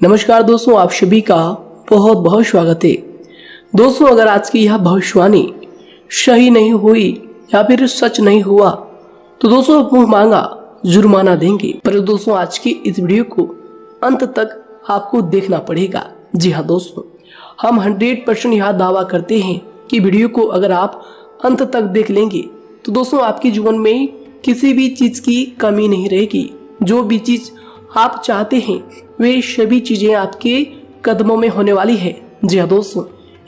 नमस्कार दोस्तों, आप सभी का बहुत बहुत स्वागत है। दोस्तों, अगर आज की यह भविष्यवाणी सही नहीं हुई या फिर सच नहीं हुआ तो दोस्तों मुंह मांगा जुर्माना देंगे। पर दोस्तों, आज की इस वीडियो को अंत तक आपको देखना पड़ेगा। जी हाँ दोस्तों, हम 100% यह दावा करते हैं कि वीडियो को अगर आप अंत तक देख लेंगे तो दोस्तों आपके जीवन में किसी भी चीज की कमी नहीं रहेगी। जो भी चीज आप चाहते हैं वे सभी चीजें आपके कदमों में होने वाली है। जी हाँ दोस्तों,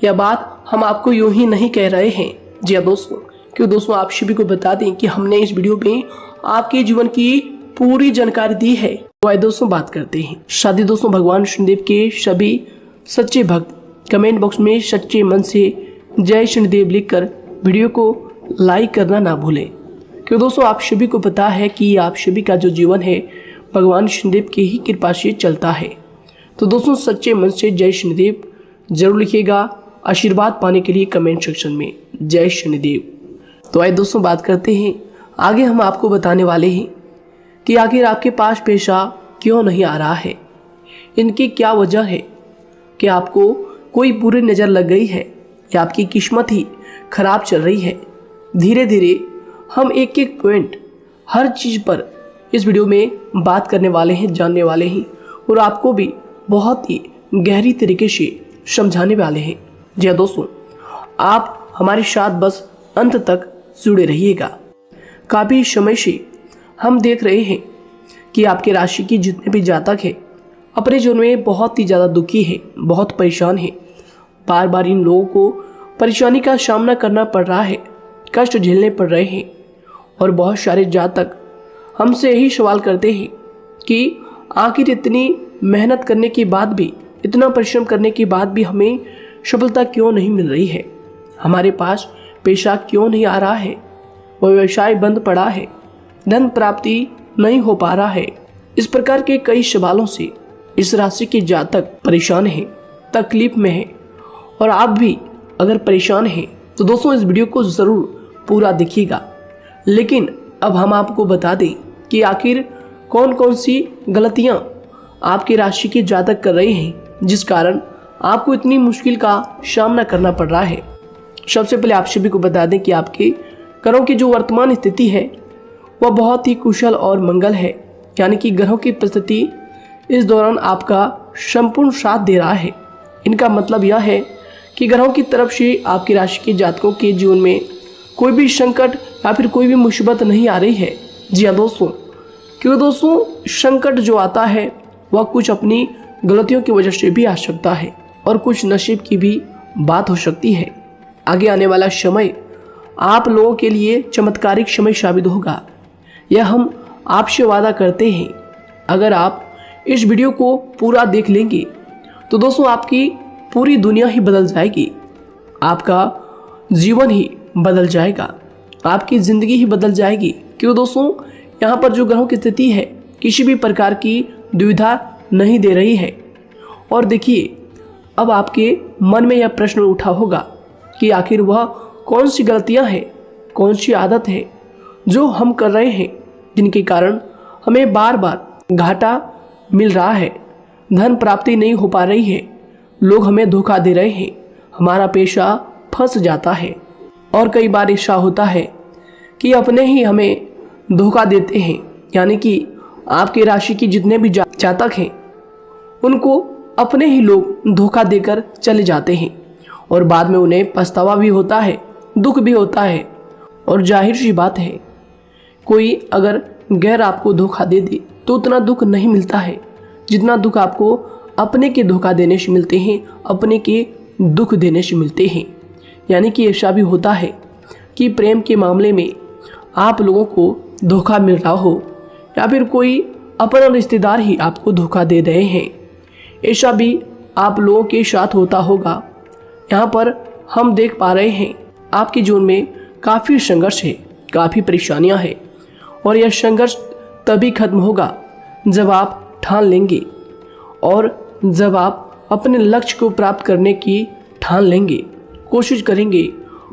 यह बात हम आपको यूं ही नहीं कह रहे हैं। जी हाँ दोस्तों, क्यों दोस्तों आप सभी को बता दें कि हमने इस वीडियो में आपके जीवन की पूरी जानकारी दी है। तो आइए दोस्तों बात करते हैं। शादी दोस्तों, भगवान शनिदेव के सभी सच्चे भक्त कमेंट बॉक्स में सच्चे मन से जय शनिदेव लिखकर वीडियो को लाइक करना ना भूलें। क्यों दोस्तों आप सभी को पता है कि आप सभी का जो जीवन है भगवान शनिदेव की ही कृपा से चलता है। तो दोस्तों सच्चे मन से जय शनिदेव जरूर लिखिएगा आशीर्वाद पाने के लिए कमेंट सेक्शन में जय शनिदेव। तो आइए दोस्तों बात करते हैं। आगे हम आपको बताने वाले हैं कि आखिर आपके पास पैसा क्यों नहीं आ रहा है, इनकी क्या वजह है। कि आपको कोई बुरी नज़र लग गई है या आपकी किस्मत ही खराब चल रही है। धीरे धीरे हम एक एक पॉइंट हर चीज़ पर इस वीडियो में बात करने वाले हैं, जानने वाले हैं और आपको भी बहुत ही गहरी तरीके से समझाने वाले हैं। जी हाँ दोस्तों, आप हमारे साथ बस अंत तक जुड़े रहिएगा। काफ़ी समय से हम देख रहे हैं कि आपके राशि की जितने भी जातक हैं अपने जीवन में बहुत ही ज़्यादा दुखी है, बहुत परेशान है। बार बार इन लोगों को परेशानी का सामना करना पड़ रहा है, कष्ट झेलने पड़ रहे हैं। और बहुत सारे जातक हमसे यही सवाल करते हैं कि आखिर इतनी मेहनत करने के बाद भी, इतना परिश्रम करने के बाद भी हमें सफलता क्यों नहीं मिल रही है, हमारे पास पैसा क्यों नहीं आ रहा है, वह व्यवसाय बंद पड़ा है, धन प्राप्ति नहीं हो पा रहा है। इस प्रकार के कई सवालों से इस राशि के जातक परेशान हैं, तकलीफ में हैं। और आप भी अगर परेशान हैं तो दोस्तों इस वीडियो को ज़रूर पूरा देखिएगा। लेकिन अब हम आपको बता दें कि आखिर कौन कौन सी गलतियां आपकी राशि के जातक कर रहे हैं जिस कारण आपको इतनी मुश्किल का सामना करना पड़ रहा है। सबसे पहले आप सभी को बता दें कि आपके ग्रहों की जो वर्तमान स्थिति है वह बहुत ही कुशल और मंगल है। यानी कि ग्रहों की परिस्थिति इस दौरान आपका संपूर्ण साथ दे रहा है। इनका मतलब यह है कि ग्रहों की तरफ से आपकी राशि के जातकों के जीवन में कोई भी संकट या फिर कोई भी मुसीबत नहीं आ रही है। जी हाँ दोस्तों, क्योंकि दोस्तों संकट जो आता है वह कुछ अपनी गलतियों की वजह से भी आ सकता है और कुछ नसीब की भी बात हो सकती है। आगे आने वाला समय आप लोगों के लिए चमत्कारिक समय साबित होगा, यह हम आपसे वादा करते हैं। अगर आप इस वीडियो को पूरा देख लेंगे तो दोस्तों आपकी पूरी दुनिया ही बदल जाएगी, आपका जीवन ही बदल जाएगा, आपकी ज़िंदगी ही बदल जाएगी। क्यों दोस्तों यहाँ पर जो ग्रहों की स्थिति है किसी भी प्रकार की दुविधा नहीं दे रही है। और देखिए, अब आपके मन में यह प्रश्न उठा होगा कि आखिर वह कौन सी गलतियाँ हैं, कौन सी आदत है जो हम कर रहे हैं जिनके कारण हमें बार बार घाटा मिल रहा है, धन प्राप्ति नहीं हो पा रही है, लोग हमें धोखा दे रहे हैं, हमारा पैसा फंस जाता है। और कई बार ऐसा होता है कि अपने ही हमें धोखा देते हैं। यानी कि आपकी राशि की जितने भी जातक हैं उनको अपने ही लोग धोखा देकर चले जाते हैं और बाद में उन्हें पछतावा भी होता है, दुख भी होता है। और जाहिर सी बात है, कोई अगर गैर आपको धोखा दे दे तो उतना दुख नहीं मिलता है जितना दुख आपको अपने के धोखा देने से मिलते हैं, अपने के दुख देने से मिलते हैं। यानी कि ऐसा भी होता है कि प्रेम के मामले में आप लोगों को धोखा मिल रहा हो या फिर कोई अपना रिश्तेदार ही आपको धोखा दे रहे हैं, ऐसा भी आप लोगों के साथ होता होगा। यहाँ पर हम देख पा रहे हैं आपके जीवन में काफ़ी संघर्ष है, काफ़ी परेशानियाँ हैं। और यह संघर्ष तभी खत्म होगा जब आप ठान लेंगे और जब आप अपने लक्ष्य को प्राप्त करने की ठान लेंगे, कोशिश करेंगे।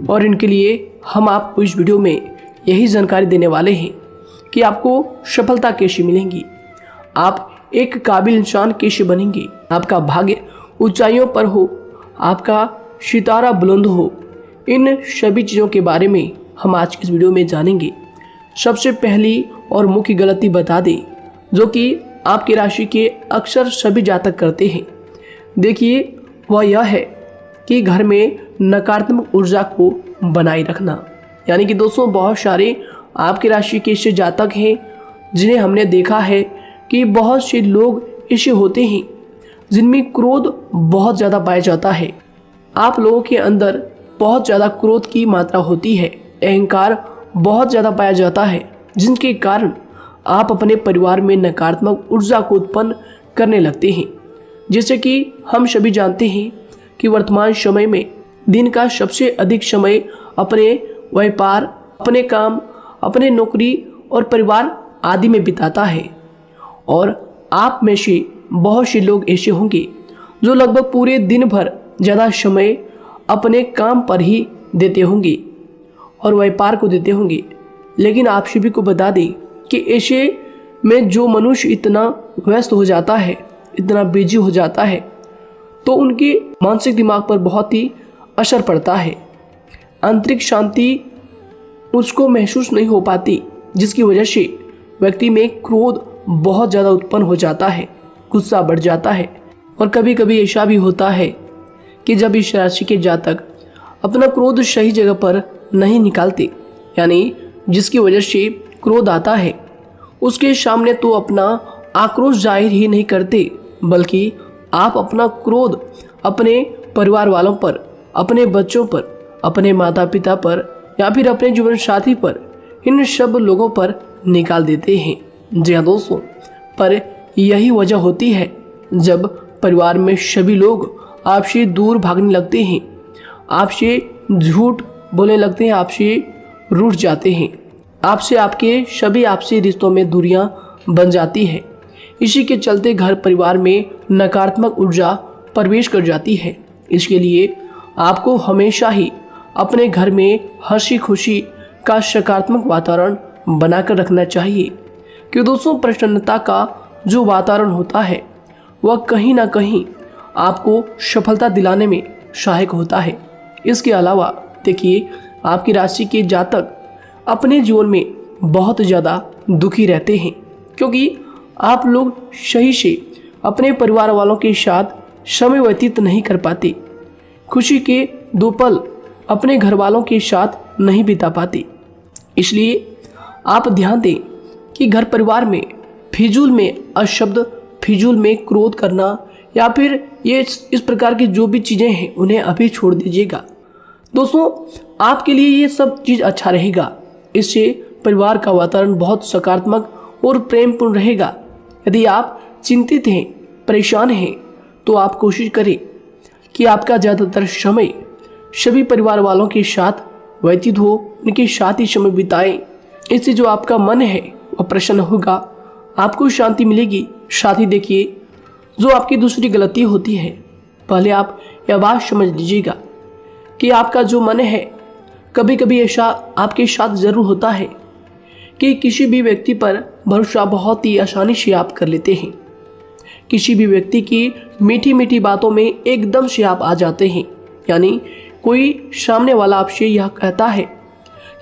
और इनके लिए हम आपको इस वीडियो में यही जानकारी देने वाले हैं कि आपको सफलता कैसे मिलेंगी, आप एक काबिल इंसान कैसे बनेंगे, आपका भाग्य ऊंचाइयों पर हो, आपका सितारा बुलंद हो, इन सभी चीज़ों के बारे में हम आज की इस वीडियो में जानेंगे। सबसे पहली और मुख्य गलती बता दें जो कि आपकी राशि के अक्सर सभी जातक करते हैं, देखिए वह यह है कि घर में नकारात्मक ऊर्जा को बनाए रखना। यानी कि दोस्तों बहुत सारे आपकी राशि के ऐसे जातक हैं जिन्हें हमने देखा है कि बहुत से लोग ऐसे होते हैं जिनमें क्रोध बहुत ज़्यादा पाया जाता है। आप लोगों के अंदर बहुत ज़्यादा क्रोध की मात्रा होती है, अहंकार बहुत ज़्यादा पाया जाता है, जिनके कारण आप अपने परिवार में नकारात्मक ऊर्जा को उत्पन्न करने लगते हैं। जैसे कि हम सभी जानते हैं कि वर्तमान समय में दिन का सबसे अधिक समय अपने व्यापार, अपने काम, अपने नौकरी और परिवार आदि में बिताता है। और आप में से बहुत से लोग ऐसे होंगे जो लगभग पूरे दिन भर ज़्यादा समय अपने काम पर ही देते होंगे और व्यापार को देते होंगे। लेकिन आप सभी को बता दें कि ऐसे में जो मनुष्य इतना व्यस्त हो जाता है, इतना बिजी हो जाता है, तो उनके मानसिक दिमाग पर बहुत ही असर पड़ता है। आंतरिक शांति उसको महसूस नहीं हो पाती, जिसकी वजह से व्यक्ति में क्रोध बहुत ज़्यादा उत्पन्न हो जाता है, गुस्सा बढ़ जाता है। और कभी कभी ऐसा भी होता है कि जब इस राशि के जातक अपना क्रोध सही जगह पर नहीं निकालते, यानी जिसकी वजह से क्रोध आता है, उसके सामने तो अपना आक्रोश जाहिर ही नहीं करते, बल्कि आप अपना क्रोध अपने परिवार वालों पर, अपने बच्चों पर, अपने माता पिता पर या फिर अपने जीवन साथी पर, इन सब लोगों पर निकाल देते हैं। जी हाँ दोस्तों, पर यही वजह होती है जब परिवार में सभी लोग आपसे दूर भागने लगते हैं, आपसे झूठ बोलने लगते हैं, आपसे रूठ जाते हैं, आपसे आपके सभी आपसी रिश्तों में दूरियां बन जाती है। इसी के चलते घर परिवार में नकारात्मक ऊर्जा प्रवेश कर जाती है। इसके लिए आपको हमेशा ही अपने घर में हंसी खुशी का सकारात्मक वातावरण बनाकर रखना चाहिए कि दोस्तों प्रसन्नता का जो वातावरण होता है वह कहीं ना कहीं आपको सफलता दिलाने में सहायक होता है। इसके अलावा देखिए, आपकी राशि के जातक अपने जीवन में बहुत ज़्यादा दुखी रहते हैं, क्योंकि आप लोग सही से अपने परिवार वालों के साथ समय व्यतीत नहीं कर पाते, खुशी के दो पल अपने घर वालों के साथ नहीं बिता पाते। इसलिए आप ध्यान दें कि घर परिवार में फिजूल में अशब्द, फिजूल में क्रोध करना या फिर ये इस प्रकार की जो भी चीज़ें हैं उन्हें अभी छोड़ दीजिएगा। दोस्तों आपके लिए ये सब चीज़ अच्छा रहेगा। इससे परिवार का वातावरण बहुत सकारात्मक और प्रेमपूर्ण रहेगा। यदि आप चिंतित हैं, परेशान हैं, तो आप कोशिश करें कि आपका ज़्यादातर समय सभी परिवार वालों के साथ व्यतीत हो, उनके साथ ही समय बिताएं। इससे जो आपका मन है वह प्रसन्न होगा, आपको शांति मिलेगी। साथ ही देखिए, जो आपकी दूसरी गलती होती है, पहले आप यह बात समझ लीजिएगा कि आपका जो मन है, कभी कभी ऐसा आपके साथ ज़रूर होता है कि किसी भी व्यक्ति पर भरोसा बहुत ही आसानी से आप कर लेते हैं। किसी भी व्यक्ति की मीठी मीठी बातों में एकदम से आप आ जाते हैं। यानी कोई सामने वाला आपसे यह कहता है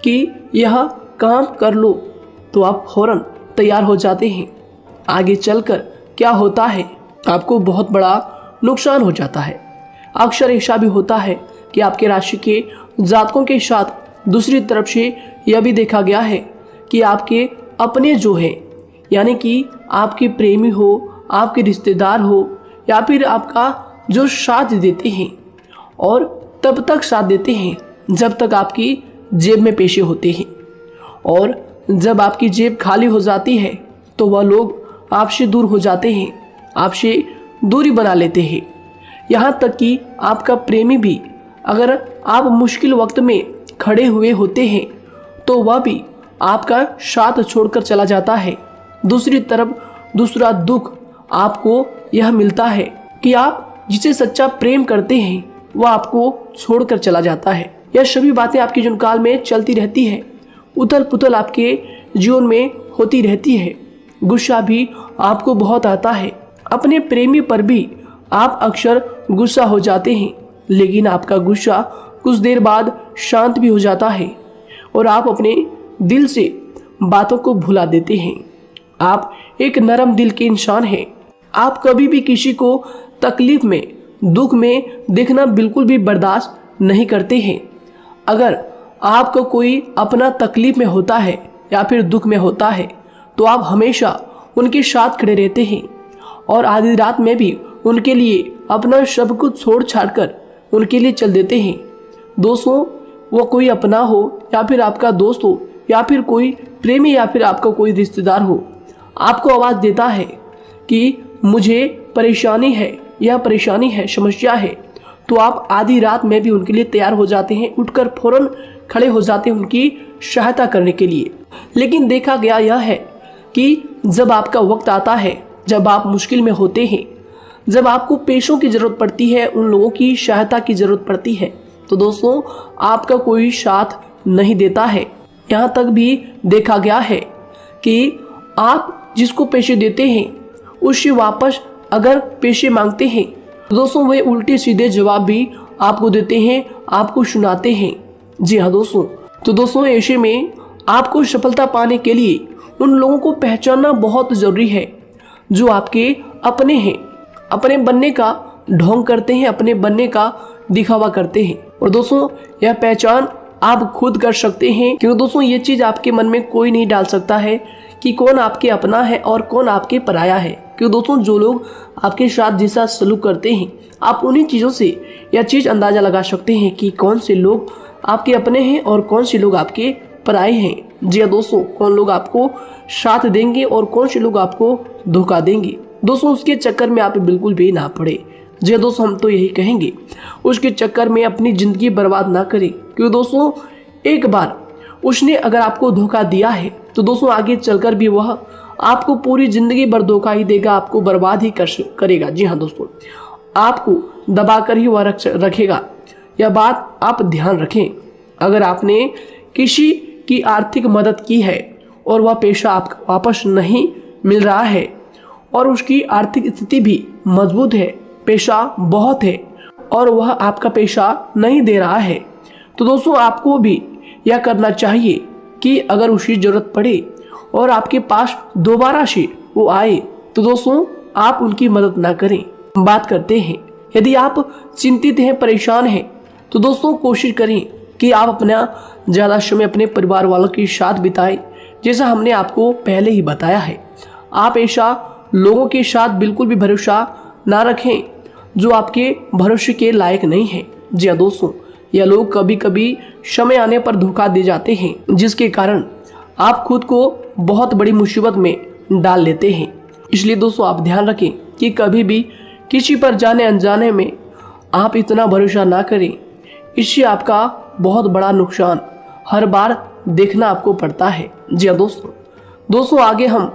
कि यह काम कर लो, तो आप फौरन तैयार हो जाते हैं। आगे चलकर क्या होता है, आपको बहुत बड़ा नुकसान हो जाता है। अक्सर ऐसा भी होता है कि आपके राशि के जातकों के साथ दूसरी तरफ से यह भी देखा गया है कि आपके अपने जो हैं, यानी कि आपके प्रेमी हो, आपके रिश्तेदार हो या फिर आपका जो साथ देते हैं, और तब तक साथ देते हैं जब तक आपकी जेब में पैसे होते हैं, और जब आपकी जेब खाली हो जाती है तो वह लोग आपसे दूर हो जाते हैं, आपसे दूरी बना लेते हैं। यहाँ तक कि आपका प्रेमी भी, अगर आप मुश्किल वक्त में खड़े हुए होते हैं तो वह भी आपका साथ छोड़कर चला जाता है। दूसरी तरफ दूसरा दुख आपको यह मिलता है कि आप जिसे सच्चा प्रेम करते हैं वह आपको छोड़कर चला जाता है। यह सभी बातें आपके जीवन काल में चलती रहती है। उथल पुथल आपके जीवन में होती रहती है। गुस्सा भी आपको बहुत आता है। अपने प्रेमी पर भी आप अक्सर गुस्सा हो जाते हैं, लेकिन आपका गुस्सा कुछ देर बाद शांत भी हो जाता है और आप अपने दिल से बातों को भुला देते हैं। आप एक नरम दिल के इंसान हैं। आप कभी भी किसी को तकलीफ में, दुख में देखना बिल्कुल भी बर्दाश्त नहीं करते हैं। अगर आपको कोई अपना तकलीफ में होता है या फिर दुख में होता है तो आप हमेशा उनके साथ खड़े रहते हैं और आधी रात में भी उनके लिए अपना सब कुछ छोड़ छाड़ कर उनके लिए चल देते हैं। दोस्तों, वो कोई अपना हो या फिर आपका दोस्त हो या फिर कोई प्रेमी या फिर आपका कोई रिश्तेदार हो, आपको आवाज़ देता है कि मुझे परेशानी है, यह परेशानी है, समस्या है, तो आप आधी रात में भी उनके लिए तैयार हो जाते हैं, उठकर फौरन खड़े हो जाते हैं उनकी सहायता करने के लिए। लेकिन देखा गया यह है कि जब आपका वक्त आता है, जब आप मुश्किल में होते हैं, जब आपको पैसों की ज़रूरत पड़ती है, उन लोगों की सहायता की ज़रूरत पड़ती है, तो दोस्तों आपका कोई साथ नहीं देता है। यहाँ तक भी देखा गया है कि आप जिसको पैसे देते हैं उससे वापस अगर पैसे मांगते हैं तो दोस्तों वे उल्टे सीधे जवाब भी आपको देते हैं, आपको सुनाते हैं। जी हाँ दोस्तों, तो दोस्तों ऐसे में आपको सफलता पाने के लिए उन लोगों को पहचानना बहुत ज़रूरी है जो आपके अपने हैं, अपने बनने का ढोंग करते हैं, अपने बनने का दिखावा करते हैं। और दोस्तों यह पहचान आप खुद कर सकते हैं, क्योंकि दोस्तों ये चीज़ आपके मन में कोई नहीं डाल सकता है कि कौन आपके अपना है और कौन आपके पराया है। क्योंकि दोस्तों जो लोग आपके साथ जैसा सलूक करते हैं, आप उन्हीं चीज़ों से यह चीज़ अंदाज़ा लगा सकते हैं कि कौन से लोग आपके अपने हैं और कौन से लोग आपके पराए हैं। जी हाँ दोस्तों, कौन लोग आपको साथ देंगे और कौन से लोग आपको धोखा देंगे। दोस्तों उसके चक्कर में आप बिल्कुल भी ना पड़े। जी हाँ दोस्तों, हम तो यही कहेंगे उसके चक्कर में अपनी ज़िंदगी बर्बाद ना करें, क्योंकि दोस्तों एक बार उसने अगर आपको धोखा दिया है तो दोस्तों आगे चलकर भी वह आपको पूरी ज़िंदगी भर धोखा ही देगा, आपको बर्बाद ही करेगा। जी हाँ दोस्तों, आपको दबा कर ही वह रखेगा। यह बात आप ध्यान रखें। अगर आपने किसी की आर्थिक मदद की है और वह पैसा आपको वापस नहीं मिल रहा है और उसकी आर्थिक स्थिति भी मजबूत है, पैसा बहुत है और वह आपका पैसा नहीं दे रहा है, तो दोस्तों आपको भी यह करना चाहिए कि अगर उसकी ज़रूरत पड़े और आपके पास दोबारा से वो आए तो दोस्तों आप उनकी मदद ना करें। बात करते हैं, यदि आप चिंतित हैं, परेशान हैं, तो दोस्तों कोशिश करें कि आप अपना ज़्यादा समय अपने परिवार वालों के साथ बिताएं, जैसा हमने आपको पहले ही बताया है। आप ऐसा लोगों के साथ बिल्कुल भी भरोसा ना रखें जो आपके भरोसे के लायक नहीं है। जी हाँ दोस्तों, यह लोग कभी कभी समय आने पर धोखा दे जाते हैं, जिसके कारण आप खुद को बहुत बड़ी मुसीबत में डाल लेते हैं। इसलिए दोस्तों आप ध्यान रखें कि कभी भी किसी पर जाने अनजाने में आप इतना भरोसा ना करें, इससे आपका बहुत बड़ा नुकसान हर बार देखना आपको पड़ता है। जी हाँ दोस्तों आगे हम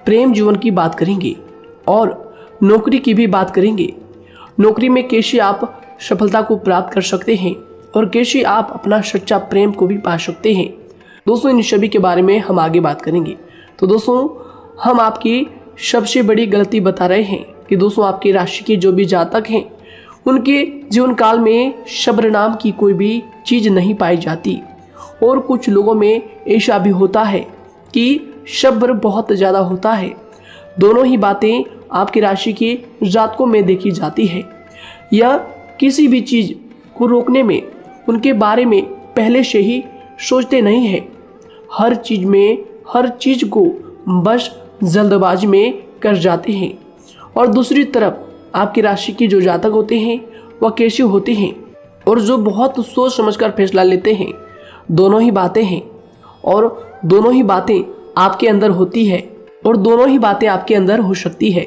प्रेम जीवन की बात करेंगे और नौकरी की भी बात करेंगे। नौकरी में कैसे आप सफलता को प्राप्त कर सकते हैं और कैसे आप अपना सच्चा प्रेम को भी पा सकते हैं। दोस्तों इन सभी के बारे में हम आगे बात करेंगे। तो दोस्तों हम आपकी सबसे बड़ी गलती बता रहे हैं कि दोस्तों आपकी राशि के जो भी जातक हैं उनके जीवन काल में सब्र नाम की कोई भी चीज़ नहीं पाई जाती, और कुछ लोगों में ऐसा भी होता है कि सब्र बहुत ज़्यादा होता है। दोनों ही बातें आपकी राशि के जातकों में देखी जाती है। या किसी भी चीज़ को रोकने में उनके बारे में पहले से ही सोचते नहीं हैं, हर चीज़ को बस जल्दबाजी में कर जाते हैं। और दूसरी तरफ आपकी राशि के जो जातक होते हैं वह कैसे होते हैं और जो बहुत सोच समझकर फैसला लेते हैं। दोनों ही बातें हैं और दोनों ही बातें आपके अंदर होती है और दोनों ही बातें आपके अंदर हो सकती है,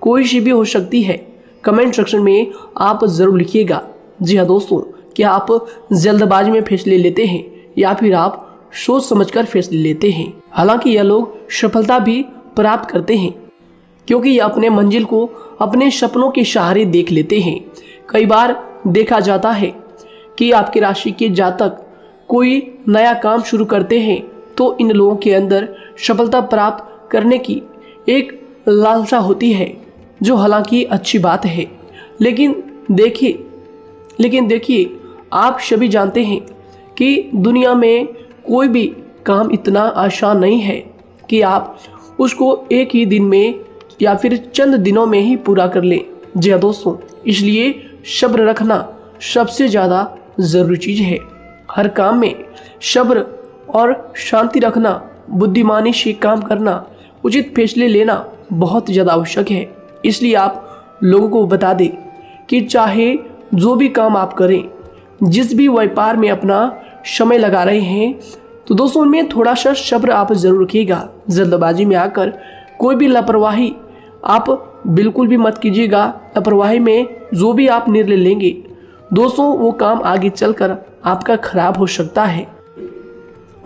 कोई सी भी हो सकती है। कमेंट सेक्शन में आप ज़रूर लिखिएगा। जी हाँ दोस्तों, क्या आप जल्दबाजी में फैसले लेते हैं या फिर आप सोच समझकर फैसले लेते हैं। हालांकि यह लोग सफलता भी प्राप्त करते हैं क्योंकि ये अपने मंजिल को अपने सपनों के सहारे देख लेते हैं। कई बार देखा जाता है कि आपकी राशि के जातक कोई नया काम शुरू करते हैं तो इन लोगों के अंदर सफलता प्राप्त करने की एक लालसा होती है, जो हालांकि अच्छी बात है। लेकिन देखिए आप सभी जानते हैं कि दुनिया में कोई भी काम इतना आसान नहीं है कि आप उसको एक ही दिन में या फिर चंद दिनों में ही पूरा कर लें। जी हाँ दोस्तों, इसलिए सब्र रखना सबसे ज़्यादा ज़रूरी चीज़ है। हर काम में सब्र और शांति रखना, बुद्धिमानी से काम करना, उचित फैसले लेना बहुत ज़्यादा आवश्यक है। इसलिए आप लोगों को बता दें कि चाहे जो भी काम आप करें, जिस भी व्यापार में अपना समय लगा रहे हैं, तो दोस्तों उनमें थोड़ा सा सब्र आप जरूर रखिएगा। जल्दबाजी में आकर कोई भी लापरवाही आप बिल्कुल भी मत कीजिएगा। लापरवाही में जो भी आप निर्णय लेंगे दोस्तों, वो काम आगे चलकर आपका खराब हो सकता है।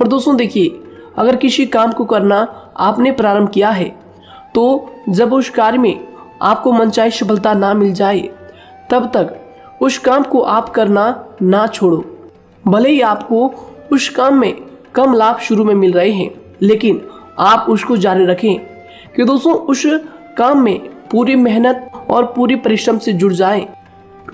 और दोस्तों देखिए, अगर किसी काम को करना आपने प्रारंभ किया है, तो जब उस कार्य में आपको मनचाही सफलता ना मिल जाए, तब तक उस काम को आप करना ना छोड़ो। भले ही आपको उस काम में कम लाभ शुरू में मिल रहे हैं, लेकिन आप उसको जारी रखें कि दोस्तों उस काम में पूरी मेहनत और पूरी परिश्रम से जुड़ जाएं,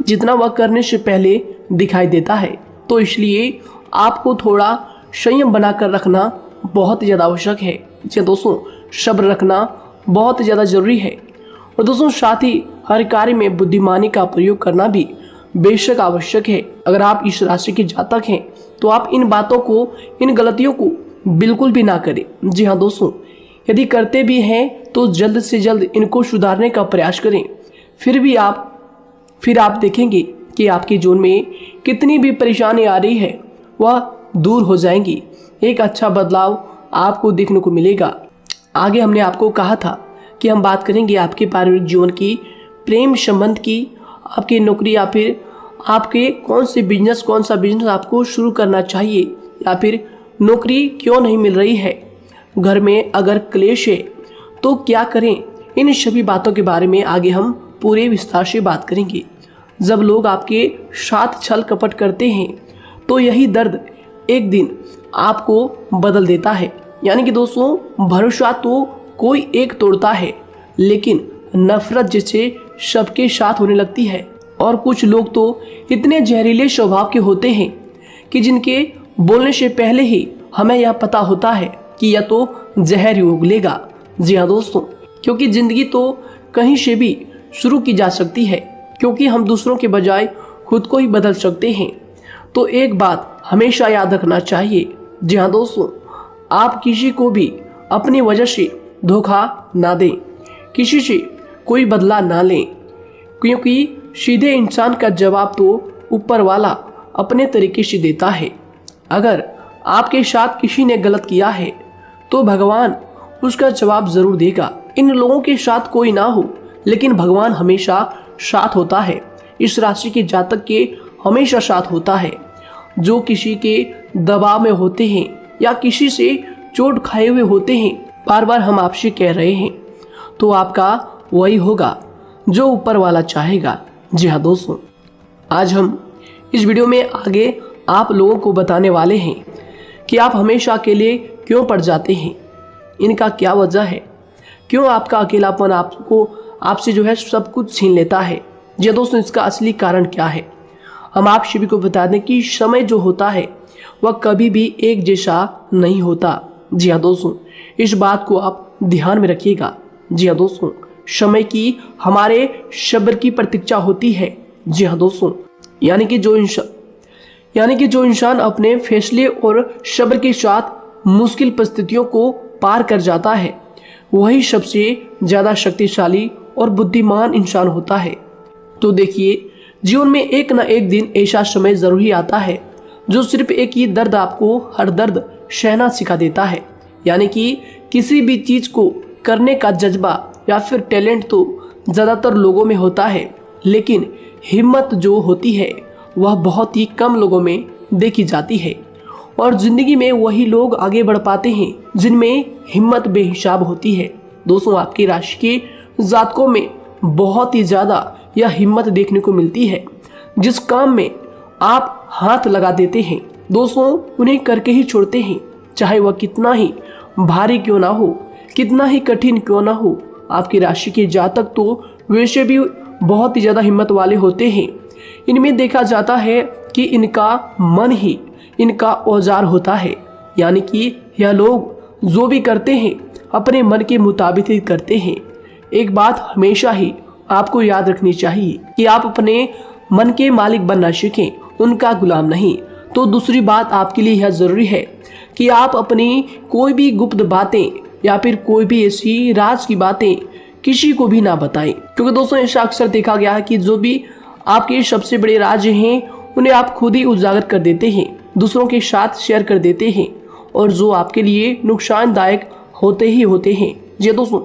जितना वह करने से पहले दिखाई देता है। तो इसलिए आपको थोड़ा संयम बनाकर रखना बहुत ज़्यादा आवश्यक है। जी दोस्तों, सब्र रखना बहुत ज़्यादा जरूरी है। और दोस्तों साथ ही हर कार्य में बुद्धिमानी का प्रयोग करना भी बेशक आवश्यक है। अगर आप इस राशि के जातक हैं, तो आप इन बातों को, इन गलतियों को बिल्कुल भी ना करें। जी हाँ दोस्तों, यदि करते भी हैं तो जल्द से जल्द इनको सुधारने का प्रयास करें। फिर आप देखेंगे कि आपके जीवन में कितनी भी परेशानी आ रही है, वह दूर हो जाएंगी। एक अच्छा बदलाव आपको देखने को मिलेगा। आगे हमने आपको कहा था कि हम बात करेंगे आपके पारिवारिक जीवन की, प्रेम संबंध की, आपकी नौकरी या फिर आपके कौन सा बिजनेस आपको शुरू करना चाहिए, या फिर नौकरी क्यों नहीं मिल रही है, घर में अगर क्लेश है तो क्या करें। इन सभी बातों के बारे में आगे हम पूरे विस्तार से बात करेंगे। जब लोग आपके साथ छल कपट करते हैं, तो यही दर्द एक दिन आपको बदल देता है। यानी कि दोस्तों, भरोसा तो कोई एक तोड़ता है, लेकिन नफरत जैसे सबके साथ होने लगती है। और कुछ लोग तो इतने जहरीले स्वभाव के होते हैं कि जिनके बोलने से पहले ही हमें यह पता होता है कि यह तो जहर ही उगलेगा। जी हाँ दोस्तों, क्योंकि जिंदगी तो कहीं से भी शुरू की जा सकती है, क्योंकि हम दूसरों के बजाय खुद को ही बदल सकते हैं। तो एक बात हमेशा याद रखना चाहिए। जी हाँ दोस्तों, आप किसी को भी अपनी वजह से धोखा ना दें, किसी से कोई बदला ना लें, क्योंकि सीधे इंसान का जवाब तो ऊपर वाला अपने तरीके से देता है। अगर आपके साथ किसी ने गलत किया है, तो भगवान उसका जवाब जरूर देगा। इन लोगों के साथ कोई ना हो, लेकिन भगवान हमेशा साथ होता है। इस राशि के जातक के हमेशा साथ होता है। जो किसी के दबाव में होते हैं या किसी से चोट खाए हुए होते हैं, बार बार हम आपसे कह रहे हैं, तो आपका वही होगा जो ऊपर वाला चाहेगा। जी हाँ दोस्तों, आज हम इस वीडियो में आगे आप लोगों को बताने वाले हैं कि आप हमेशा अकेले क्यों पड़ जाते हैं, इनका क्या वजह है, क्यों आपका अकेलापन आपसे जो है सब कुछ छीन लेता है। जी दोस्तों, इसका असली कारण क्या है, हम आप सभी को बता दें कि समय जो होता है वह कभी भी एक जैसा नहीं होता। जी हाँ दोस्तों, इस बात को आप ध्यान में रखिएगा। जी हाँ दोस्तों, समय की हमारे सब्र की प्रतीक्षा होती है। जी हाँ दोस्तों, यानी कि जो इंसान अपने फैसले और सब्र के साथ मुश्किल परिस्थितियों को पार कर जाता है, वही सबसे ज़्यादा शक्तिशाली और बुद्धिमान इंसान होता है। तो देखिए, जीवन में एक ना एक दिन ऐसा समय जरूर ही आता है जो सिर्फ एक ही दर्द आपको हर दर्द सहना सिखा देता है। यानी कि किसी भी चीज़ को करने का जज्बा या फिर टैलेंट तो ज़्यादातर लोगों में होता है, लेकिन हिम्मत जो होती है वह बहुत ही कम लोगों में देखी जाती है। और ज़िंदगी में वही लोग आगे बढ़ पाते हैं जिनमें हिम्मत बेहिसाब होती है। दोस्तों, आपकी राशि के जातकों में बहुत ही ज़्यादा यह हिम्मत देखने को मिलती है। जिस काम में आप हाथ लगा देते हैं दोस्तों, उन्हें करके ही छोड़ते हैं, चाहे वह कितना ही भारी क्यों ना हो, कितना ही कठिन क्यों ना हो। आपकी राशि के जातक तो वैसे भी बहुत ही ज़्यादा हिम्मत वाले होते हैं। इनमें देखा जाता है कि इनका मन ही इनका औजार होता है, यानी कि यह लोग जो भी करते हैं अपने मन के मुताबिक ही करते हैं। एक बात हमेशा ही आपको याद रखनी चाहिए कि आप अपने मन के मालिक बनना सीखें, उनका गुलाम नहीं। तो दूसरी बात आपके लिए यह ज़रूरी है कि आप अपनी कोई भी गुप्त बातें या फिर कोई भी ऐसी राज की बातें किसी को भी ना बताएं, क्योंकि दोस्तों ऐसा अक्सर देखा गया है कि जो भी आपके सबसे बड़े राज हैं उन्हें आप खुद ही उजागर कर देते हैं, दूसरों के साथ शेयर कर देते हैं, और जो आपके लिए नुकसानदायक होते ही होते हैं। जी दोस्तों,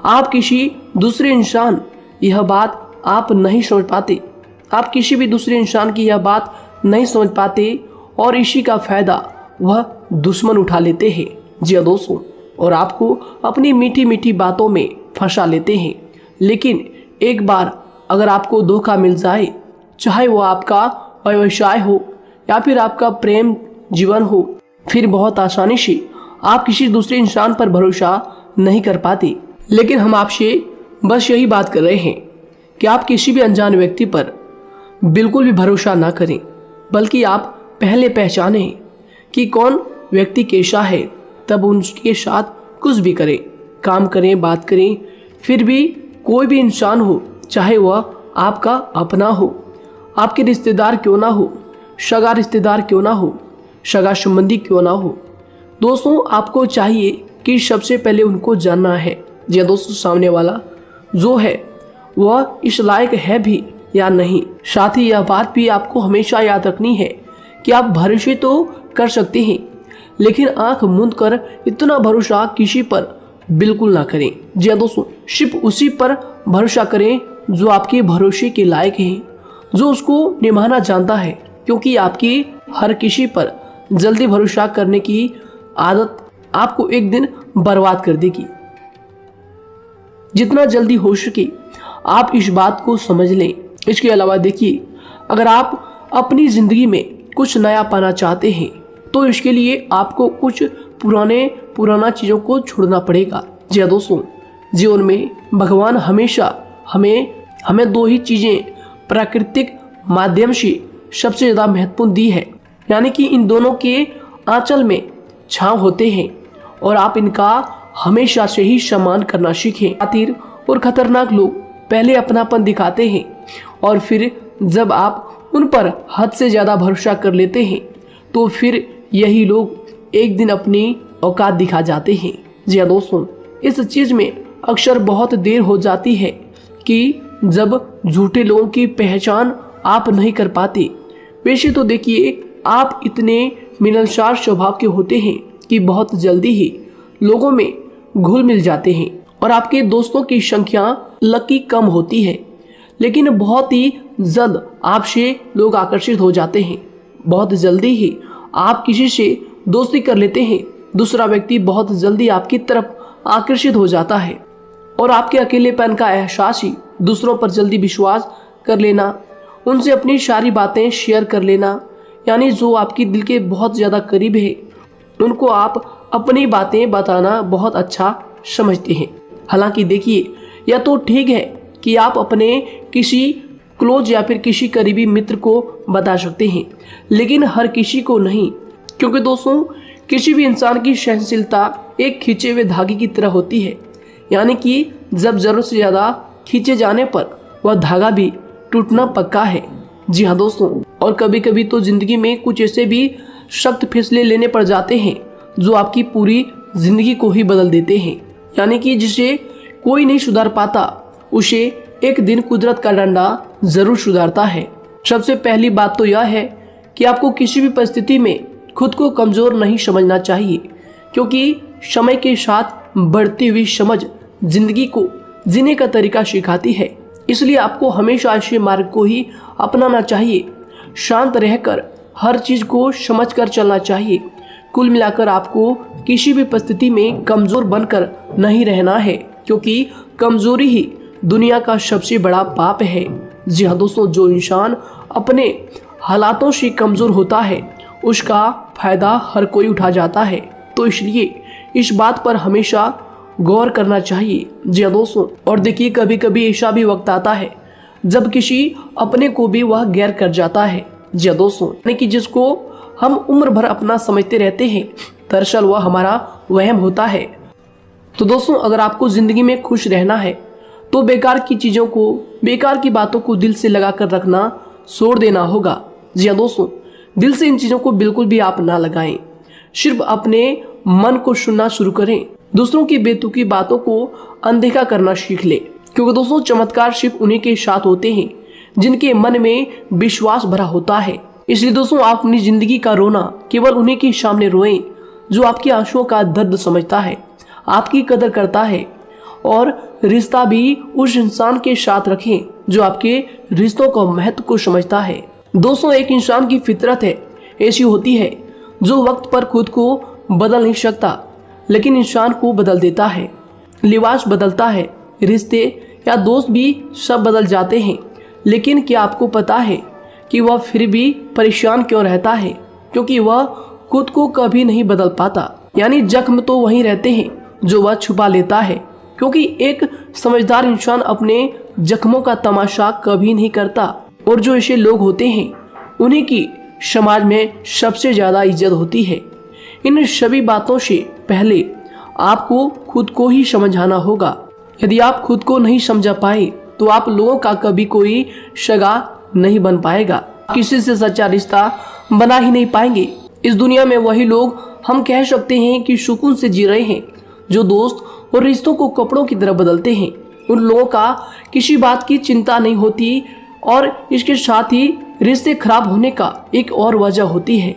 आप किसी दूसरे इंसान यह बात आप नहीं समझ पाते, आप किसी भी दूसरे इंसान की यह बात नहीं समझ पाते, और इसी का फायदा वह दुश्मन उठा लेते हैं। जी दोस्तों, और आपको अपनी मीठी मीठी बातों में फंसा लेते हैं। लेकिन एक बार अगर आपको धोखा मिल जाए, चाहे वो आपका व्यवसाय हो या फिर आपका प्रेम जीवन हो, फिर बहुत आसानी से आप किसी दूसरे इंसान पर भरोसा नहीं कर पाते। लेकिन हम आपसे बस यही बात कर रहे हैं कि आप किसी भी अनजान व्यक्ति पर बिल्कुल भी भरोसा ना करें, बल्कि आप पहले पहचानें कि कौन व्यक्ति कैसा है, तब उनके साथ कुछ भी करें, काम करें, बात करें। फिर भी कोई भी इंसान हो, चाहे वह आपका अपना हो, आपके रिश्तेदार क्यों ना हो, सगा रिश्तेदार क्यों ना हो, सगा संबंधी क्यों ना हो, दोस्तों आपको चाहिए कि सबसे पहले उनको जानना है या दोस्तों सामने वाला जो है वह इस लायक है भी या नहीं। साथ ही यह बात भी आपको हमेशा याद रखनी है कि आप भरोसे तो कर सकते हैं, लेकिन आंख मूंद कर इतना भरोसा किसी पर बिल्कुल ना करें। जी दोस्तों, सिर्फ उसी पर भरोसा करें जो आपके भरोसे के लायक है, जो उसको निभाना जानता है, क्योंकि आपकी हर किसी पर जल्दी भरोसा करने की आदत आपको एक दिन बर्बाद कर देगी। जितना जल्दी हो सके आप इस बात को समझ लें। इसके अलावा देखिए, अगर आप अपनी ज़िंदगी में कुछ नया पाना चाहते हैं तो इसके लिए आपको कुछ पुराना चीज़ों को छोड़ना पड़ेगा। जी दोस्तों, जीवन में भगवान हमेशा हमें दो ही चीज़ें प्राकृतिक माध्यम से सबसे ज़्यादा महत्वपूर्ण दी है, यानी कि इन दोनों के आंचल में छांव होते हैं, और आप इनका हमेशा से ही सम्मान करना सीखें। खातिर और खतरनाक लोग पहले अपनापन दिखाते हैं, और फिर जब आप उन पर हद से ज़्यादा भरोसा कर लेते हैं तो फिर यही लोग एक दिन अपनी औकात दिखा जाते हैं। जी हाँ दोस्तों, इस चीज़ में अक्सर बहुत देर हो जाती है कि जब झूठे लोगों की पहचान आप नहीं कर पाते। वैसे तो देखिए, आप इतने मिलनसार स्वभाव के होते हैं कि बहुत जल्दी ही लोगों में घुल मिल जाते हैं, और आपके दोस्तों की संख्या लकी कम होती है, लेकिन बहुत ही जल्द आपसे लोग आकर्षित हो जाते हैं। बहुत जल्दी ही आप किसी से दोस्ती कर लेते हैं, दूसरा व्यक्ति बहुत जल्दी आपकी तरफ आकर्षित हो जाता है, और आपके अकेलेपन का एहसास ही दूसरों पर जल्दी विश्वास कर लेना, उनसे अपनी सारी बातें शेयर कर लेना, यानी जो आपके दिल के बहुत ज़्यादा करीब है उनको आप अपनी बातें बताना बहुत अच्छा समझते हैं। हालांकि देखिए, यह तो ठीक है कि आप अपने किसी क्लोज या फिर किसी करीबी मित्र को बता सकते हैं, लेकिन हर किसी को नहीं, क्योंकि दोस्तों किसी भी इंसान की सहनशीलता एक खींचे हुए धागे की तरह होती है, यानी कि जब ज़रूरत से ज़्यादा खींचे जाने पर वह धागा भी टूटना पक्का है। जी हाँ दोस्तों, और कभी कभी तो ज़िंदगी में कुछ ऐसे भी सख्त फैसले लेने पड़ जाते हैं जो आपकी पूरी ज़िंदगी को ही बदल देते हैं, यानी कि जिसे कोई नहीं सुधार पाता उसे एक दिन कुदरत का डंडा ज़रूर सुधारता है। सबसे पहली बात तो यह है कि आपको किसी भी परिस्थिति में खुद को कमज़ोर नहीं समझना चाहिए, क्योंकि समय के साथ बढ़ती हुई समझ जिंदगी को जीने का तरीका सिखाती है। इसलिए आपको हमेशा ऐसे मार्ग को ही अपनाना चाहिए, शांत रहकर हर चीज़ को समझकर चलना चाहिए। कुल मिलाकर आपको किसी भी परिस्थिति में कमज़ोर बनकर नहीं रहना है, क्योंकि कमज़ोरी ही दुनिया का सबसे बड़ा पाप है। जी हाँ दोस्तों, जो इंसान अपने हालातों से कमज़ोर होता है उसका फ़ायदा हर कोई उठा जाता है। तो इसलिए इस बात पर हमेशा गौर करना चाहिए। जी हाँ दोस्तों, और देखिए कभी कभी ऐसा भी वक्त आता है जब किसी अपने को भी वह गैर कर जाता है। जी हाँ दोस्तों, यानी कि जिसको हम उम्र भर अपना समझते रहते हैं, दरअसल वह हमारा वहम होता है। तो दोस्तों, अगर आपको जिंदगी में खुश रहना है तो बेकार की चीजों को, बेकार की बातों को दिल से लगा कर रखना छोड़ देना होगा। जी हाँ दोस्तों, दिल से इन चीजों को बिल्कुल भी आप ना लगाएं। सिर्फ अपने मन को सुनना शुरू करें। दूसरों की बेतुकी बातों को अनदेखा करना सीख ले, क्योंकि दोस्तों चमत्कार सिर्फ उन्हीं के साथ होते हैं जिनके मन में विश्वास भरा होता है। इसलिए दोस्तों, आप अपनी जिंदगी का रोना केवल उन्हीं के सामने रोएं जो आपके आंसुओं का दर्द समझता है, आपकी कदर करता है, और रिश्ता भी उस इंसान के साथ रखें जो आपके रिश्तों का महत्व को समझता है। दोस्तों, एक इंसान की फितरत है ऐसी होती है जो वक्त पर खुद को बदल नहीं सकता, लेकिन इंसान को बदल देता है। लिबास बदलता है, रिश्ते या दोस्त भी सब बदल जाते हैं, लेकिन क्या आपको पता है कि वह फिर भी परेशान क्यों रहता है? क्योंकि वह खुद को कभी नहीं बदल पाता। यानी जख्म तो वहीं रहते हैं जो वह छुपा लेता है, क्योंकि एक समझदार इंसान अपने जख्मों का तमाशा कभी नहीं करता। और जो ऐसे लोग होते हैं उन्हीं की समाज में सबसे ज्यादा इज्जत होती है। इन सभी बातों से पहले आपको खुद को ही समझाना होगा। यदि आप खुद को नहीं समझा पाए तो आप लोगों का कभी कोई सगा नहीं बन पाएगा, किसी से सच्चा रिश्ता बना ही नहीं पाएंगे। इस दुनिया में वही लोग हम कह सकते हैं कि सुकून से जी रहे हैं जो दोस्त और रिश्तों को कपड़ों की तरह बदलते हैं। उन लोगों का किसी बात की चिंता नहीं होती, और इसके साथ ही रिश्ते खराब होने का एक और वजह होती है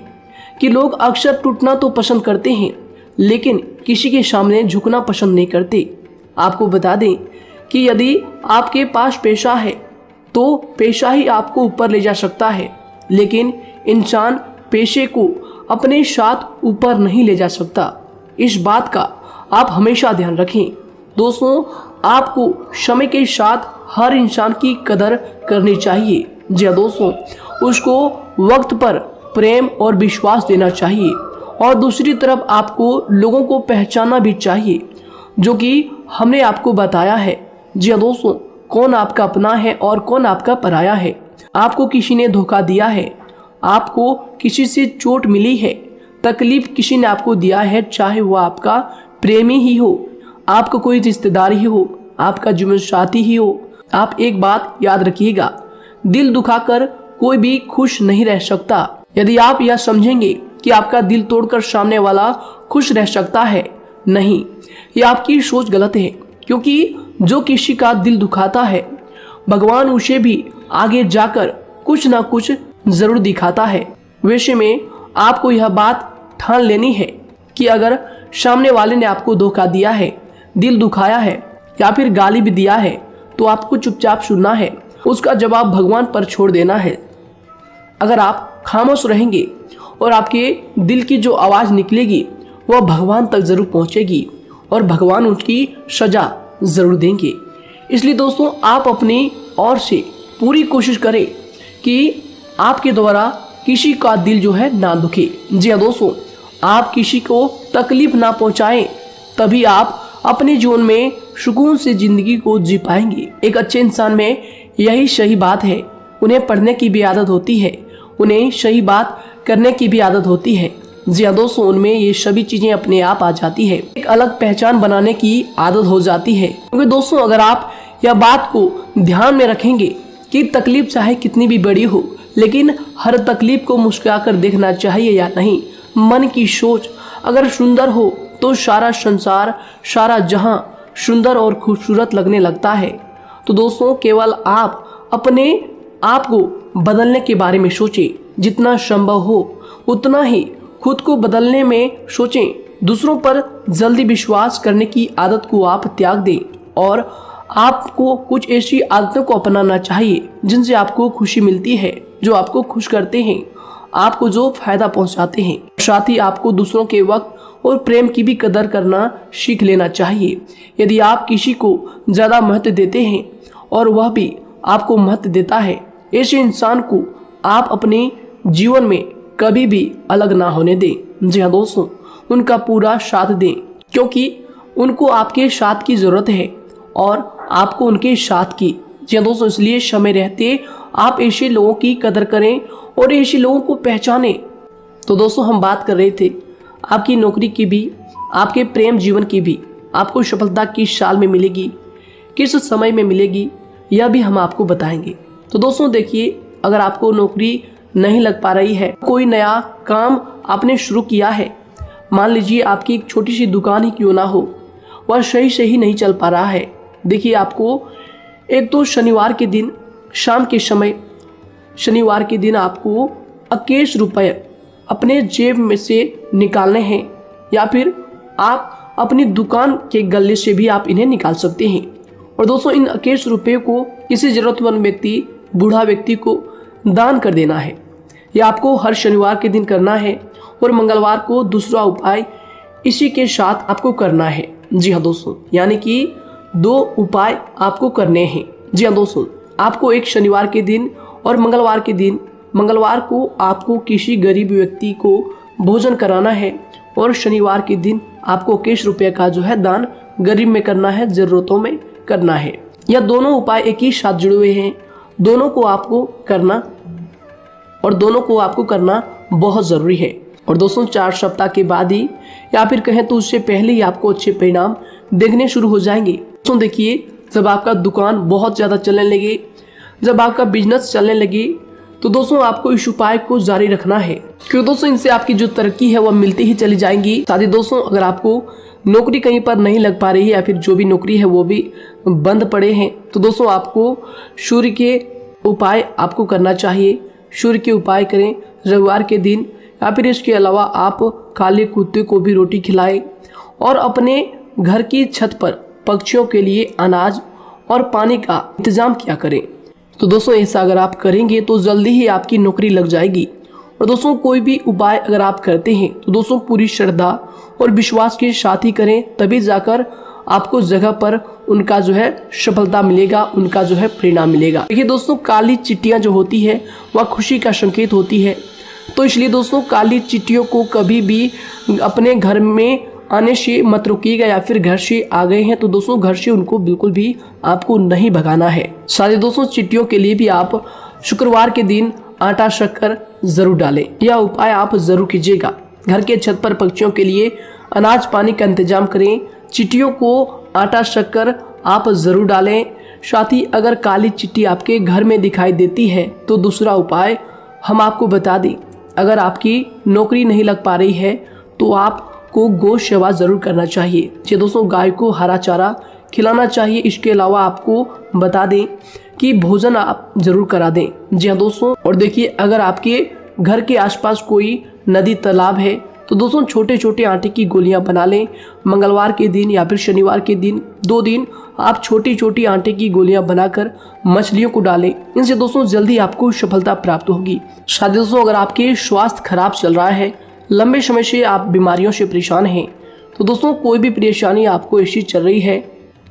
कि लोग अक्सर टूटना तो पसंद करते हैं, लेकिन किसी के सामने झुकना पसंद नहीं करते। आपको बता दें कि यदि आपके पास पैसा है तो पैसा ही आपको ऊपर ले जा सकता है, लेकिन इंसान पैसे को अपने साथ ऊपर नहीं ले जा सकता। इस बात का आप हमेशा ध्यान रखें। दोस्तों, आपको समय के साथ हर इंसान की कदर करनी चाहिए। जी हाँ दोस्तों, उसको वक्त पर प्रेम और विश्वास देना चाहिए, और दूसरी तरफ आपको लोगों को पहचानना भी चाहिए जो कि हमने आपको बताया है। जी हाँ दोस्तों, कौन आपका अपना है और कौन आपका पराया है। आपको किसी ने धोखा दिया है, आपको किसी से चोट मिली है, तकलीफ किसी ने आपको दिया है, चाहे वो आपका प्रेमी ही हो, आपका कोई रिश्तेदार ही हो, आपका जीवन साथी ही हो। आप एक बात याद रखिएगा, दिल दुखाकर कोई भी खुश नहीं रह सकता। यदि आप यह समझेंगे कि आपका दिल तोड़कर सामने वाला खुश रह सकता है, नहीं, यह आपकी सोच गलत है। क्योंकि जो किसी का दिल दुखाता है, भगवान उसे भी आगे जाकर कुछ ना कुछ जरूर दिखाता है। वैसे में आपको यह बात ठान लेनी है कि अगर सामने वाले ने आपको धोखा दिया है, दिल दुखाया है या फिर गाली भी दिया है, तो आपको चुपचाप सुनना है, उसका जवाब भगवान पर छोड़ देना है। अगर आप खामोश रहेंगे और आपके दिल की जो आवाज़ निकलेगी वह भगवान तक जरूर पहुंचेगी, और भगवान उसकी सजा जरूर देंगे। इसलिए दोस्तों, आप अपनी ओर से पूरी कोशिश करें कि आपके द्वारा किसी का दिल जो है ना दुखे। जी हाँ दोस्तों, आप किसी को तकलीफ ना पहुंचाएं, तभी आप अपने जीवन में सुकून से जिंदगी को जी पाएंगे। एक अच्छे इंसान में यही सही बात है। उन्हें पढ़ने की भी आदत होती है, उन्हें सही बात करने की भी आदत होती है। जी हाँ दोस्तों, उनमें ये सभी चीजें अपने आप आ जाती है। एक अलग पहचान बनाने की आदत हो जाती है। क्योंकि दोस्तों, अगर आप यह बात को ध्यान में रखेंगे कि तकलीफ चाहे कितनी भी बड़ी हो, लेकिन हर तकलीफ को मुस्कुराकर देखना चाहिए या नहीं। मन की सोच अगर सुंदर हो तो सारा संसार, सारा जहां सुंदर और खूबसूरत लगने लगता है। तो दोस्तों, केवल आप अपने आप को बदलने के बारे में सोचें, जितना संभव हो उतना ही खुद को बदलने में सोचें। दूसरों पर जल्दी विश्वास करने की आदत को आप त्याग दें, और आपको कुछ ऐसी आदतों को अपनाना चाहिए जिनसे आपको खुशी मिलती है, जो आपको खुश करते हैं, आपको जो फायदा पहुंचाते हैं। साथ ही आपको दूसरों के वक्त और प्रेम की भी कदर करना सीख लेना चाहिए। यदि आप किसी को ज़्यादा महत्व देते हैं और वह भी आपको महत्व देता है, ऐसे इंसान को आप अपने जीवन में कभी भी अलग ना होने दें। जी हाँ दोस्तों, उनका पूरा साथ दें, क्योंकि उनको आपके साथ की ज़रूरत है और आपको उनके साथ की। जी हाँ दोस्तों, इसलिए समय रहते आप ऐसे लोगों की कदर करें और ऐसे लोगों को पहचानें। तो दोस्तों हम बात कर रहे थे आपकी नौकरी की भी, आपके प्रेम जीवन की भी। आपको सफलता किस साल में मिलेगी, किस समय में मिलेगी, यह भी हम आपको बताएंगे। तो दोस्तों देखिए, अगर आपको नौकरी नहीं लग पा रही है, कोई नया काम आपने शुरू किया है, मान लीजिए आपकी एक छोटी सी दुकान ही क्यों ना हो, वह सही से ही नहीं चल पा रहा है। देखिए आपको एक तो शनिवार के दिन शाम के समय, शनिवार के दिन आपको 21 रुपये अपने जेब में से निकालने हैं, या फिर आप अपनी दुकान के गले से भी आप इन्हें निकाल सकते हैं। और दोस्तों इन 21 रुपये को किसी ज़रूरतमंद व्यक्ति, बूढ़ा व्यक्ति को दान कर देना है। यह आपको हर शनिवार के दिन करना है और मंगलवार को दूसरा उपाय इसी के साथ आपको करना है। जी हाँ दोस्तों, यानी कि 2 उपाय आपको करने हैं। जी हाँ दोस्तों, आपको एक शनिवार के दिन और मंगलवार के दिन, मंगलवार को आपको किसी गरीब व्यक्ति को भोजन कराना है और शनिवार के दिन आपको 21 रुपये का जो है दान गरीब में करना है, ज़रूरतों में करना है। यह दोनों उपाय एक ही साथ जुड़े हुए हैं, दोनों को आपको करना और दोनों को आपको करना बहुत ज़रूरी है। और दोस्तों 4 सप्ताह के बाद ही, या फिर कहें तो उससे पहले ही आपको अच्छे परिणाम देखने शुरू हो जाएंगे। दोस्तों देखिए, जब आपका दुकान बहुत ज़्यादा चलने लगे, जब आपका बिजनेस चलने लगे, तो दोस्तों आपको इस उपाय को जारी रखना है, क्योंकि दोस्तों इनसे आपकी जो तरक्की है वह मिलती ही चली जाएंगी। साथ ही दोस्तों अगर आपको नौकरी कहीं पर नहीं लग पा रही है, या फिर जो भी नौकरी है वो भी बंद पड़े हैं, तो दोस्तों आपको सूर्य के उपाय आपको करना चाहिए। सूर्य के उपाय करें रविवार के दिन, या फिर इसके अलावा आप काले कुत्ते को भी रोटी खिलाएं और अपने घर की छत पर पक्षियों के लिए अनाज और पानी का इंतजाम किया करें। तो दोस्तों ऐसा अगर आप करेंगे तो जल्दी ही आपकी नौकरी लग जाएगी। और दोस्तों कोई भी उपाय अगर आप करते हैं तो दोस्तों पूरी श्रद्धा और विश्वास के साथ ही करें, तभी जाकर आपको जगह पर उनका जो है सफलता मिलेगा, उनका जो है परिणाम मिलेगा। देखिए दोस्तों, काली चिट्टियां जो होती है वह खुशी का संकेत होती है, तो इसलिए दोस्तों काली चिट्टियों को कभी भी अपने घर में आने से मत रोकिएगा, या फिर घर से आ गए हैं तो दोस्तों घर से उनको बिल्कुल भी आपको नहीं भगाना है। साथ दोस्तों चिट्टियों के लिए भी आप शुक्रवार के दिन आटा शक्कर जरूर डालें, यह उपाय आप जरूर कीजिएगा। घर के छत पर पक्षियों के लिए अनाज पानी का इंतजाम करें, चिट्टियों को आटा शक्कर आप जरूर डालें। साथ ही अगर काली चिट्टी आपके घर में दिखाई देती है तो दूसरा उपाय हम आपको बता दें, अगर आपकी नौकरी नहीं लग पा रही है तो आपको गौ सेवा जरूर करना चाहिए। जी दोस्तों, गाय को हरा चारा खिलाना चाहिए। इसके अलावा आपको बता दें कि भोजन आप जरूर करा दें। जी हाँ दोस्तों, और देखिए अगर आपके घर के आसपास कोई नदी तालाब है तो दोस्तों छोटे छोटे आटे की गोलियां बना लें। मंगलवार के दिन या फिर शनिवार के दिन 2 दिन आप छोटी छोटी आटे की गोलियां बनाकर मछलियों को डालें। इनसे दोस्तों जल्दी आपको सफलता प्राप्त होगी। साथ ही दोस्तों अगर आपके स्वास्थ्य खराब चल रहा है, लंबे समय से आप बीमारियों से परेशान हैं, तो दोस्तों कोई भी परेशानी आपको ऐसी चल रही है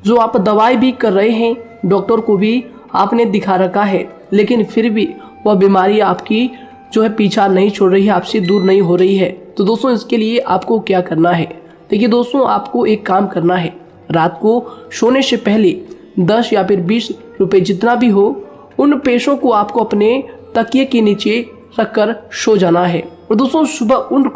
जो आप दवाई भी कर रहे हैं, डॉक्टर को भी आपने दिखा रखा है, लेकिन फिर भी वह बीमारी आपकी जो है पीछा नहीं छोड़ रही है, आपसे दूर नहीं हो रही है, तो दोस्तों इसके लिए आपको क्या करना है। देखिए दोस्तों, आपको एक काम करना है, रात को सोने से पहले 10 या फिर 20 रुपए जितना भी हो, उन पैसों को आपको अपने तकिए के नीचे रखकर सो जाना है। और दोस्तों सुबह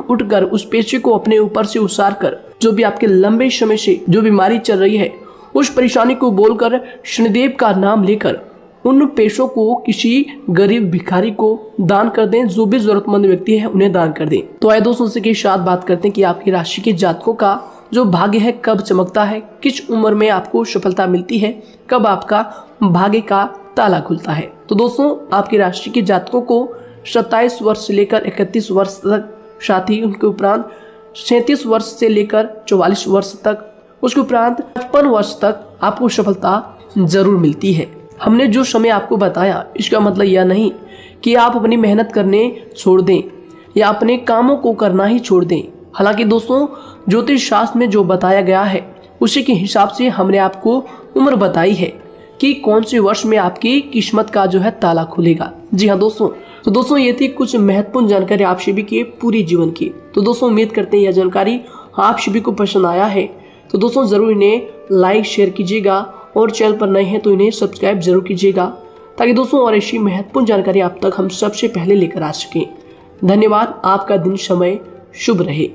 उठकर उस पैसे को अपने ऊपर से उतार कर, जो भी आपके लंबे समय से जो बीमारी चल रही है उस परेशानी को बोलकर शनिदेव का नाम लेकर उन पैसों को किसी गरीब भिखारी को दान कर दें। जो भी जरूरतमंद व्यक्ति है उन्हें दान कर दें। तो आइए दोस्तों इसी के साथ बात करते हैं कि आपकी राशि के जातकों का जो भाग्य है कब चमकता है, किस उम्र में आपको सफलता मिलती है, कब आपका भाग्य का ताला खुलता है। तो दोस्तों आपकी राशि के जातकों को 27 वर्ष से लेकर 31 वर्ष तक, साथ ही उनके उपरांत 37 वर्ष से लेकर 44 वर्ष तक, उसके उपरांत 55 वर्ष तक आपको सफलता जरूर मिलती है। हमने जो समय आपको बताया इसका मतलब यह नहीं कि आप अपनी मेहनत करने छोड़ दें या अपने कामों को करना ही छोड़ दें। हालांकि दोस्तों ज्योतिष शास्त्र में जो बताया गया है उसी के हिसाब से हमने आपको उम्र बताई है कि कौन से वर्ष में आपकी किस्मत का जो है ताला खुलेगा। जी हाँ दोस्तों, तो दोस्तों ये थी कुछ महत्वपूर्ण जानकारी आप सभी के पूरी जीवन की। तो दोस्तों उम्मीद करते हैं यह जानकारी आप सभी को पसंद आया है। तो दोस्तों ज़रूर इन्हें लाइक शेयर कीजिएगा और चैनल पर नए हैं तो इन्हें सब्सक्राइब जरूर कीजिएगा, ताकि दोस्तों और ऐसी महत्वपूर्ण जानकारी आप तक हम सबसे पहले लेकर आ सकें। धन्यवाद। आपका दिन समय शुभ रहे।